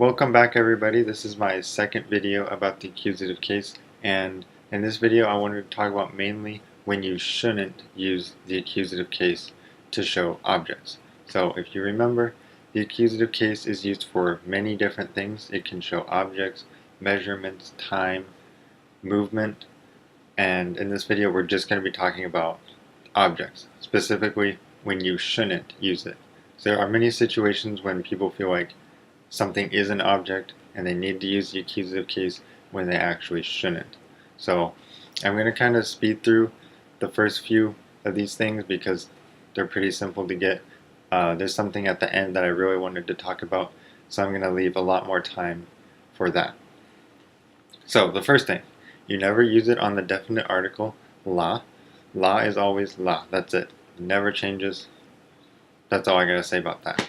Welcome back everybody. This is my second video about the accusative case, and in this video I wanted to talk about mainly when you shouldn't use the accusative case to show objects. So if you remember, the accusative case is used for many different things. It can show objects, measurements, time, movement, and in this video we're just going to be talking about objects, specifically when you shouldn't use it. So there are many situations when people feel like something is an object and they need to use the accusative case when they actually shouldn't. So I'm going to kind of speed through the first few of these things because they're pretty simple to get. There's something at the end that I really wanted to talk about, so I'm going to leave a lot more time for that. So the first thing, you never use it on the definite article la. La is always la. That's it. It never changes. That's all I got to say about that.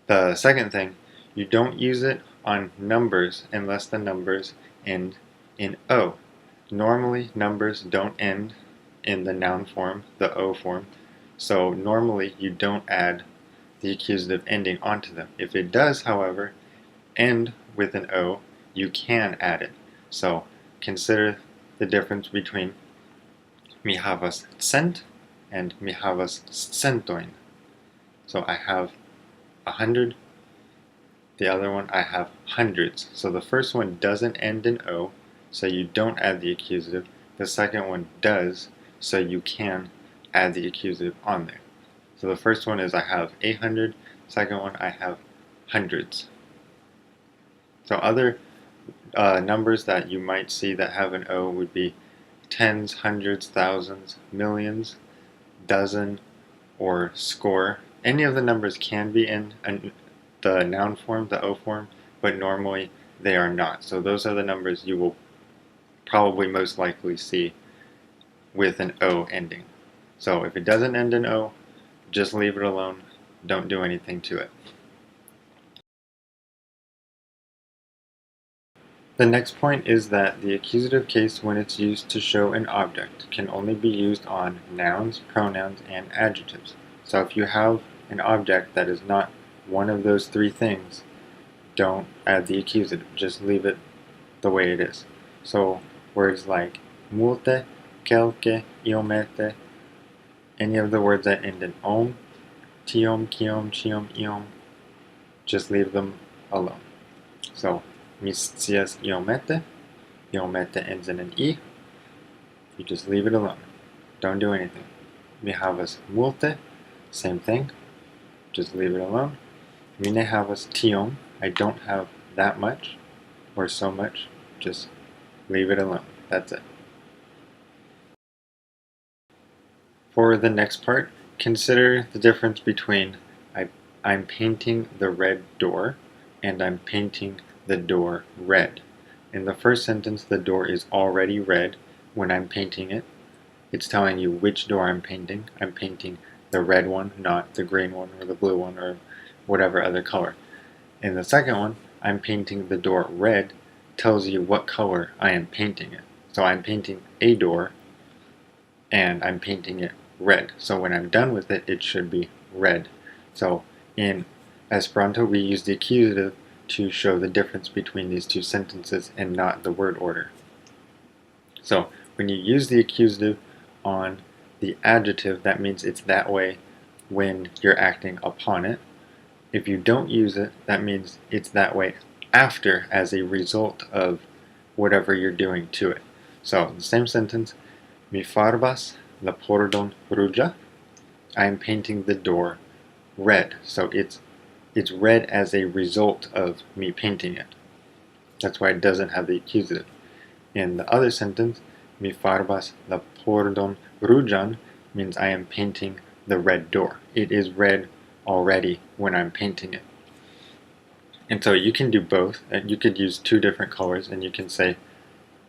The second thing, you don't use it on numbers unless the numbers end in O. Normally, numbers don't end in the noun form, the O form, so normally you don't add the accusative ending onto them. If it does, however, end with an O, you can add it. So consider the difference between mi havas cent and mi havas centojn. So I have 100. The other one, I have hundreds. So the first one doesn't end in O, so you don't add the accusative. The second one does, so you can add the accusative on there. So the first one is I have 800. Second one, I have hundreds. So other numbers that you might see that have an O would be tens, hundreds, thousands, millions, dozen, or score. Any of the numbers can be in the noun form, the O form, but normally they are not. So those are the numbers you will probably most likely see with an O ending. So if it doesn't end in O, just leave it alone. Don't do anything to it. The next point is that the accusative case, when it's used to show an object, can only be used on nouns, pronouns, and adjectives. So if you have an object that is not one of those three things, don't add the accusative. Just leave it the way it is. So words like MULTE, KELKE, IOMETE, any of the words that end in om, tiom, kiom, chiom, iom, just leave them alone. So mi scias iomete, iomete ends in an I, you just leave it alone. Don't do anything. Mi havas multe, same thing, just leave it alone. Mi ne havas tiom, I don't have that much, or so much, just leave it alone. That's it. For the next part, consider the difference between I'm painting the red door and I'm painting the door red. In the first sentence, the door is already red when I'm painting it. It's telling you which door I'm painting. I'm painting the red one, not the green one or the blue one or whatever other color. In the second one, I'm painting the door red, tells you what color I am painting it. So I'm painting a door and I'm painting it red. So when I'm done with it, it should be red. So in Esperanto, we use the accusative to show the difference between these two sentences and not the word order. So when you use the accusative on the adjective, that means it's that way when you're acting upon it. If you don't use it, that means it's that way after as a result of whatever you're doing to it. So the same sentence, mi farbas la pordon ruĝa, I am painting the door red. So it's red as a result of me painting it. That's why it doesn't have the accusative. In the other sentence, mi farbas la pordon ruĝan means I am painting the red door. It is red already when I'm painting it. And so you can do both, and you could use two different colors, and you can say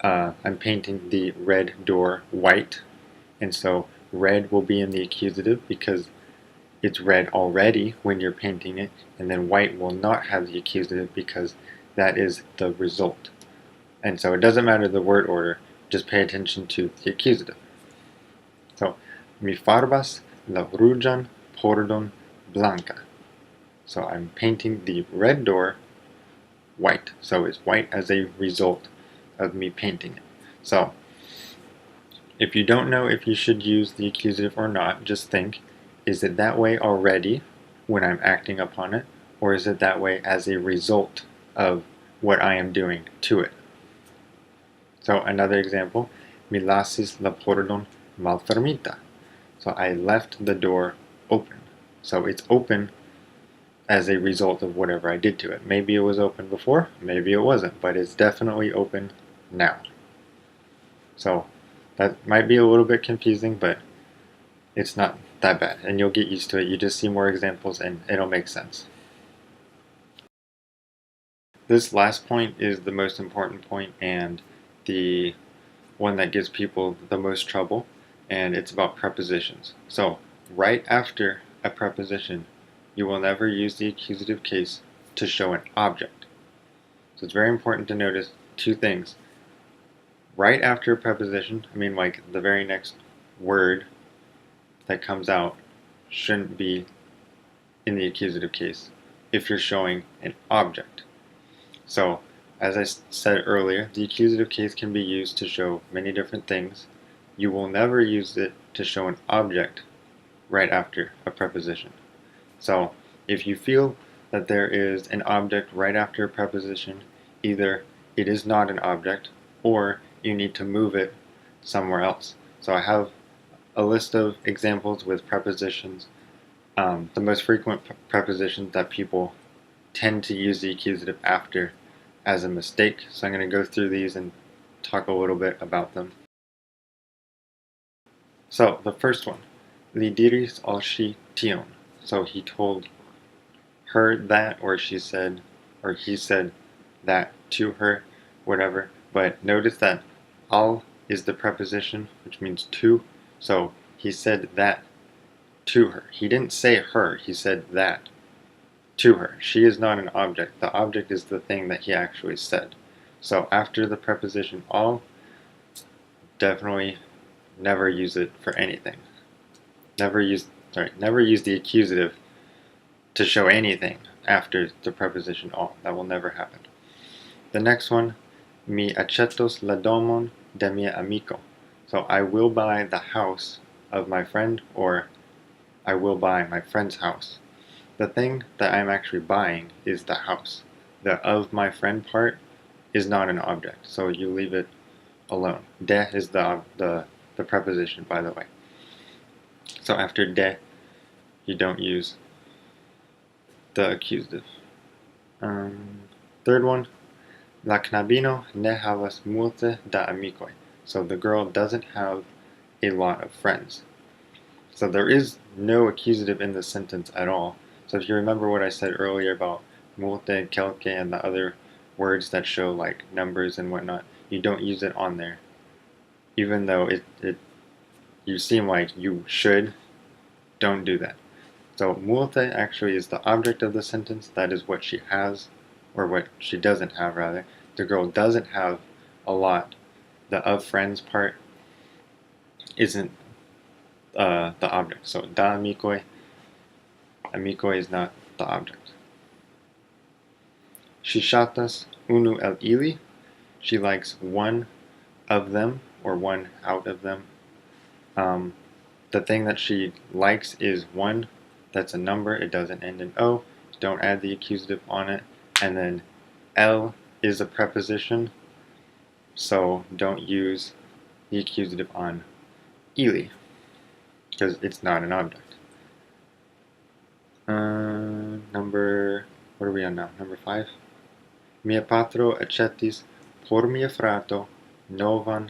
I'm painting the red door white, and so red will be in the accusative because it's red already when you're painting it, and then white will not have the accusative because that is the result. And so it doesn't matter the word order, just pay attention to the accusative. So mi farbas la ruĝan pordon blanka. So I'm painting the red door white. So it's white as a result of me painting it. So if you don't know if you should use the accusative or not, just think, is it that way already when I'm acting upon it, or is it that way as a result of what I am doing to it? So another example, mi lasis la pordon malfermita. So I left the door open. So it's open as a result of whatever I did to it. Maybe it was open before, maybe it wasn't, but it's definitely open now. So that might be a little bit confusing, but it's not that bad, and you'll get used to it. You just see more examples and it'll make sense. This last point is the most important point and the one that gives people the most trouble, and it's about prepositions. So right after a preposition, you will never use the accusative case to show an object. So it's very important to notice two things. Right after a preposition, I mean like the very next word that comes out shouldn't be in the accusative case if you're showing an object. So as I said earlier, the accusative case can be used to show many different things. You will never use it to show an object right after a preposition. So if you feel that there is an object right after a preposition, either it is not an object or you need to move it somewhere else. So I have a list of examples with prepositions. The most frequent prepositions that people tend to use the accusative after as a mistake. So I'm going to go through these and talk a little bit about them. So the first one, li diris al shi tion. So he told her that, or she said, or he said that to her, whatever. But notice that al is the preposition, which means to. So he said that to her. He didn't say her, he said that to her. She is not an object. The object is the thing that he actually said. So after the preposition al, definitely never use it for anything. Never use the accusative to show anything after the preposition al. That will never happen. The next one, mi accetos la domon de mia amiko. So I will buy the house of my friend, or I will buy my friend's house. The thing that I'm actually buying is the house. The of my friend part is not an object, so you leave it alone. De is the preposition, by the way. So after de, you don't use the accusative. Third one, la knabino ne havas multe da amikoj. So the girl doesn't have a lot of friends. So there is no accusative in the sentence at all. So if you remember what I said earlier about multe, kelke, and the other words that show like numbers and whatnot, you don't use it on there. Even though you seem like you should, don't do that. So multe actually is the object of the sentence. That is what she has, or what she doesn't have rather. The girl doesn't have a lot. The of friends part isn't the object. So da amikoj, amikoj is not the object. She ŝatas unu el ili. She likes one of them, or one out of them. The thing that she likes is one. That's a number. It doesn't end in o. Don't add the accusative on it. And then el is a preposition, so don't use the accusative on ili, because it's not an object. What are we on now? Number 5. Mia patro accetis por mia frato novan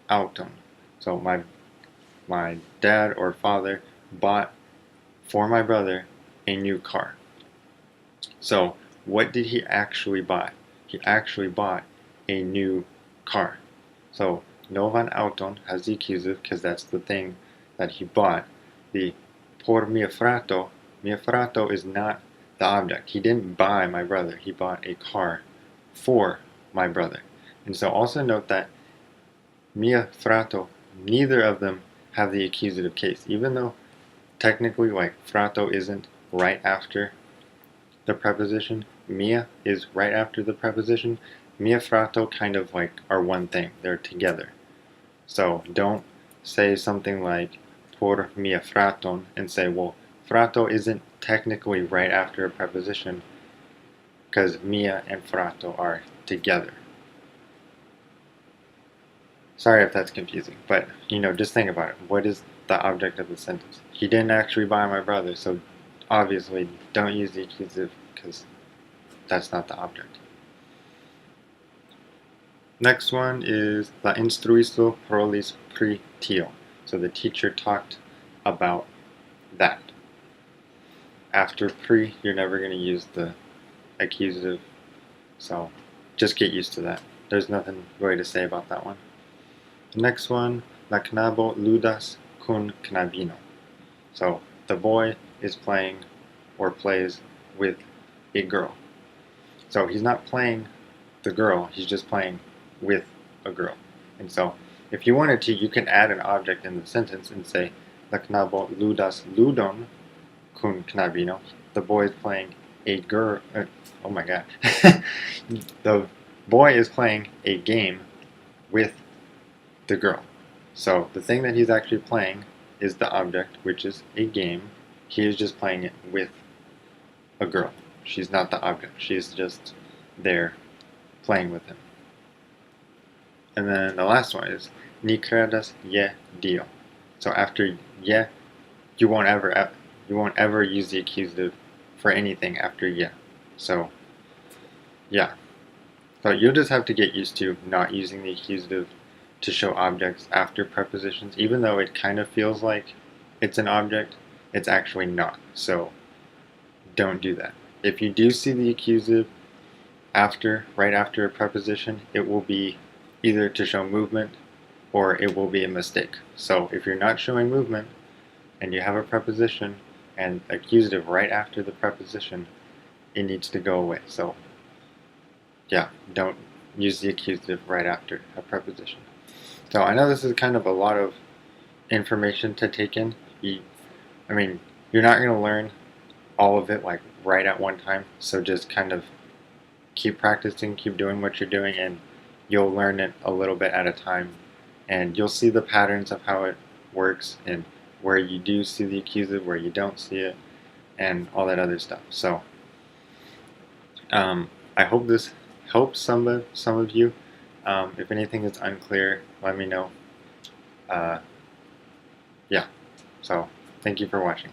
auton. So my dad or father bought for my brother a new car. So what did he actually buy? He actually bought a new car. So novan auton has the accusative because that's the thing that he bought. The por mio frato is not the object. He didn't buy my brother. He bought a car for my brother. And so also note that mio frato, neither of them have the accusative case. Even though technically like frato isn't right after the preposition, mia is right after the preposition, mio frato kind of like are one thing. They're together. So don't say something like por mio fraton and say, well, frato isn't technically right after a preposition because mia and frato are together. Sorry if that's confusing, but just think about it. What is the object of the sentence? He didn't actually buy my brother, so obviously don't use the accusative because that's not the object. Next one is la instruisto parolis pri tio. So the teacher talked about that. After pri, you're never going to use the accusative, so just get used to that. There's nothing really to say about that one. The next one, la KNABO ludas kun KNABINO. So the boy is playing or plays with a girl. So he's not playing the girl, he's just playing with a girl. And so if you wanted to, you can add an object in the sentence and say la KNABO ludas LUDON kun KNABINO. The boy is playing a girl. Oh my god. The boy is playing a game with the girl. So the thing that he's actually playing is the object, which is a game. He is just playing it with a girl. She's not the object. She's just there playing with him. And then the last one is ni credas je Dio. So after je, you won't ever use the accusative for anything after je. So yeah. So you'll just have to get used to not using the accusative to show objects after prepositions. Even though it kind of feels like it's an object, it's actually not. So don't do that. If you do see the accusative right after a preposition, it will be either to show movement or it will be a mistake. So if you're not showing movement and you have a preposition and accusative right after the preposition, it needs to go away. So yeah, don't use the accusative right after a preposition. So I know this is kind of a lot of information to take in. I mean, you're not going to learn all of it like right at one time, so just kind of keep practicing, keep doing what you're doing, and you'll learn it a little bit at a time, and you'll see the patterns of how it works and where you do see the accusative, where you don't see it, and all that other stuff. So I hope this helps some of you. If anything is unclear, let me know. Yeah, so thank you for watching.